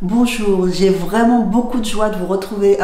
Bonjour, j'ai vraiment beaucoup de joie de vous retrouver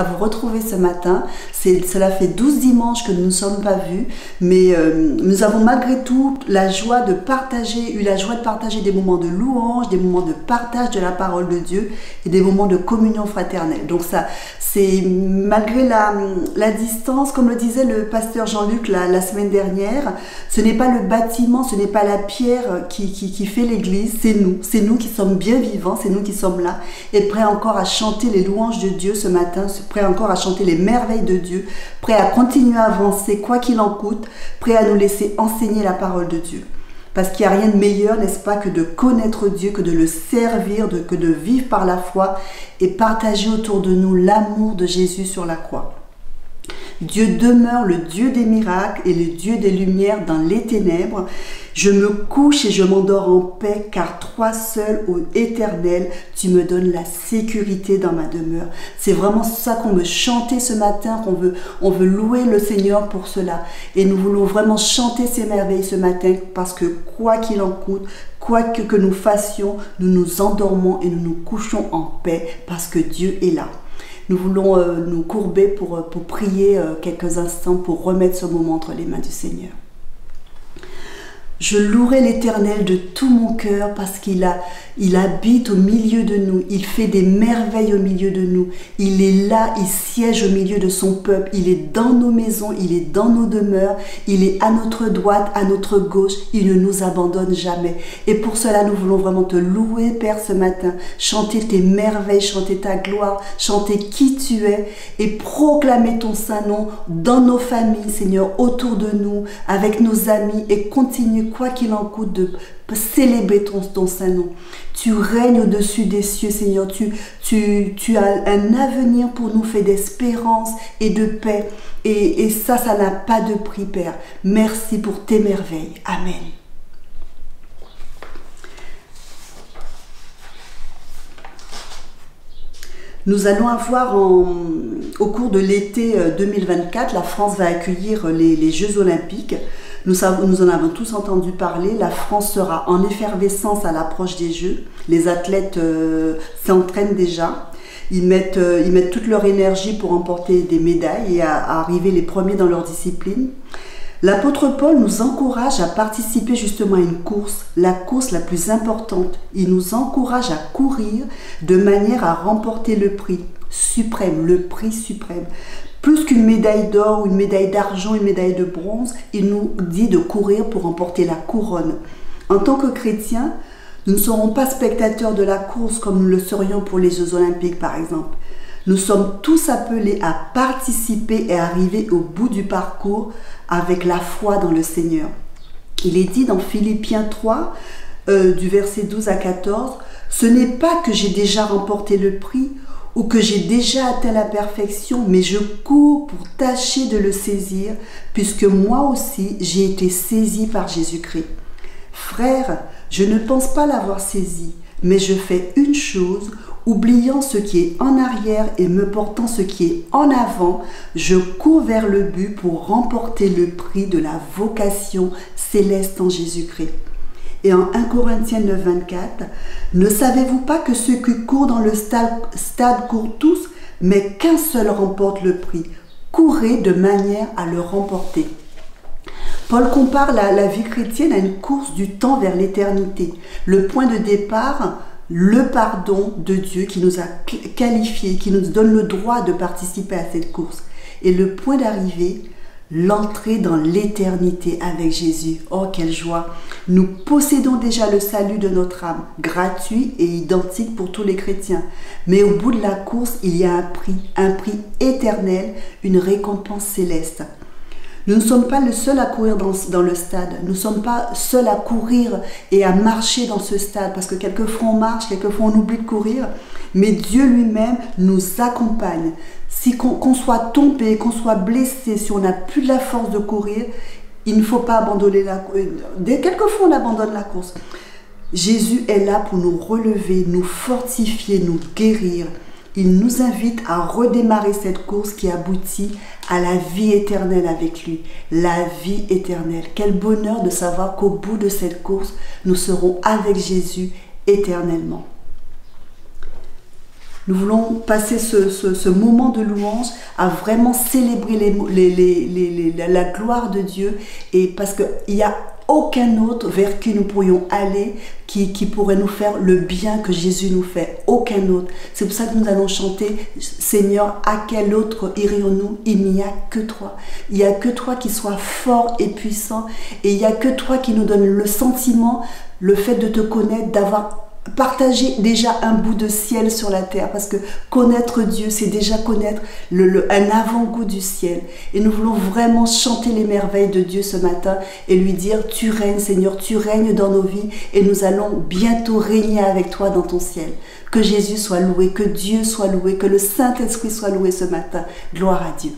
ce matin. Cela fait 12 dimanches que nous ne sommes pas vus, mais nous avons malgré tout eu la joie de partager des moments de louange, des moments de partage de la parole de Dieu et des moments de communion fraternelle. Donc ça, c'est malgré la distance, comme le disait le pasteur Jean-Luc la semaine dernière, ce n'est pas le bâtiment, ce n'est pas la pierre qui fait l'église, c'est nous qui sommes bien vivants, c'est nous qui sommes là. Et prêt encore à chanter les louanges de Dieu ce matin, prêt encore à chanter les merveilles de Dieu, prêt à continuer à avancer quoi qu'il en coûte, prêt à nous laisser enseigner la parole de Dieu. Parce qu'il n'y a rien de meilleur, n'est-ce pas, que de connaître Dieu, que de le servir, que de vivre par la foi et partager autour de nous l'amour de Jésus sur la croix. Dieu demeure le Dieu des miracles et le Dieu des lumières dans les ténèbres. Je me couche et je m'endors en paix, car toi seul, ô Éternel, tu me donnes la sécurité dans ma demeure. C'est vraiment ça qu'on veut chanter ce matin, on veut louer le Seigneur pour cela. Et nous voulons vraiment chanter ces merveilles ce matin, parce que quoi qu'il en coûte, quoi que nous fassions, nous nous endormons et nous nous couchons en paix, parce que Dieu est là. Nous voulons nous courber pour prier quelques instants, pour remettre ce moment entre les mains du Seigneur. Je louerai l'Éternel de tout mon cœur parce qu'il habite au milieu de nous. Il fait des merveilles au milieu de nous. Il est là, il siège au milieu de son peuple. Il est dans nos maisons, il est dans nos demeures. Il est à notre droite, à notre gauche. Il ne nous abandonne jamais. Et pour cela, nous voulons vraiment te louer, Père, ce matin. Chanter tes merveilles, chanter ta gloire, chanter qui tu es et proclamer ton saint nom dans nos familles, Seigneur, autour de nous, avec nos amis et continuer quoi qu'il en coûte de célébrer ton saint nom. Tu règnes au-dessus des cieux, Seigneur. Tu as un avenir pour nous fait d'espérance et de paix. Et ça n'a pas de prix, Père. Merci pour tes merveilles. Amen. Nous allons avoir au cours de l'été 2024, la France va accueillir les Jeux Olympiques. Nous en avons tous entendu parler. La France sera en effervescence à l'approche des Jeux. Les athlètes s'entraînent déjà. Ils mettent toute leur énergie pour remporter des médailles et à arriver les premiers dans leur discipline. L'apôtre Paul nous encourage à participer justement à une course, la course la plus importante. Il nous encourage à courir de manière à remporter le prix suprême, le prix suprême. Plus qu'une médaille d'or ou une médaille d'argent, une médaille de bronze, il nous dit de courir pour remporter la couronne. En tant que chrétiens, nous ne serons pas spectateurs de la course comme nous le serions pour les Jeux Olympiques par exemple. Nous sommes tous appelés à participer et arriver au bout du parcours avec la foi dans le Seigneur. Il est dit dans Philippiens 3, du verset 12 à 14, « Ce n'est pas que j'ai déjà remporté le prix ou que j'ai déjà atteint la perfection, mais je cours pour tâcher de le saisir, puisque moi aussi j'ai été saisi par Jésus-Christ. Frère, je ne pense pas l'avoir saisi, mais je fais une chose, oubliant ce qui est en arrière et me portant ce qui est en avant, je cours vers le but pour remporter le prix de la vocation céleste en Jésus-Christ. » Et en 1 Corinthiens 9, 24, « Ne savez-vous pas que ceux qui courent dans le stade courent tous, mais qu'un seul remporte le prix? Courez de manière à le remporter. » Paul compare la vie chrétienne à une course du temps vers l'éternité. Le point de départ, le pardon de Dieu qui nous a qualifiés, qui nous donne le droit de participer à cette course. Et le point d'arrivée, l'entrée dans l'éternité avec Jésus. Oh, quelle joie! Nous possédons déjà le salut de notre âme, gratuit et identique pour tous les chrétiens. Mais au bout de la course, il y a un prix éternel, une récompense céleste. Nous ne sommes pas le seul à courir dans le stade. Nous ne sommes pas seuls à courir et à marcher dans ce stade. Parce que quelquefois on marche, quelquefois on oublie de courir. Mais Dieu lui-même nous accompagne. Si qu'on soit tombé, qu'on soit blessé, si on n'a plus de la force de courir, il ne faut pas abandonner la course. Quelquefois on abandonne la course. Jésus est là pour nous relever, nous fortifier, nous guérir. Il nous invite à redémarrer cette course qui aboutit à la vie éternelle avec lui. La vie éternelle. Quel bonheur de savoir qu'au bout de cette course, nous serons avec Jésus éternellement. Nous voulons passer ce moment de louange à vraiment célébrer la gloire de Dieu, et parce qu'il n'y a aucun autre vers qui nous pourrions aller qui pourrait nous faire le bien que Jésus nous fait. Aucun autre. C'est pour ça que nous allons chanter « Seigneur, à quel autre irions-nous? Il n'y a que toi. Il n'y a que toi qui sois fort et puissant, et il n'y a que toi qui nous donne le sentiment, le fait de te connaître, d'avoir partager déjà un bout de ciel sur la terre, parce que connaître Dieu, c'est déjà connaître un avant-goût du ciel. Et nous voulons vraiment chanter les merveilles de Dieu ce matin et lui dire: tu règnes Seigneur, tu règnes dans nos vies, et nous allons bientôt régner avec toi dans ton ciel. Que Jésus soit loué, que Dieu soit loué, que le Saint-Esprit soit loué ce matin. Gloire à Dieu.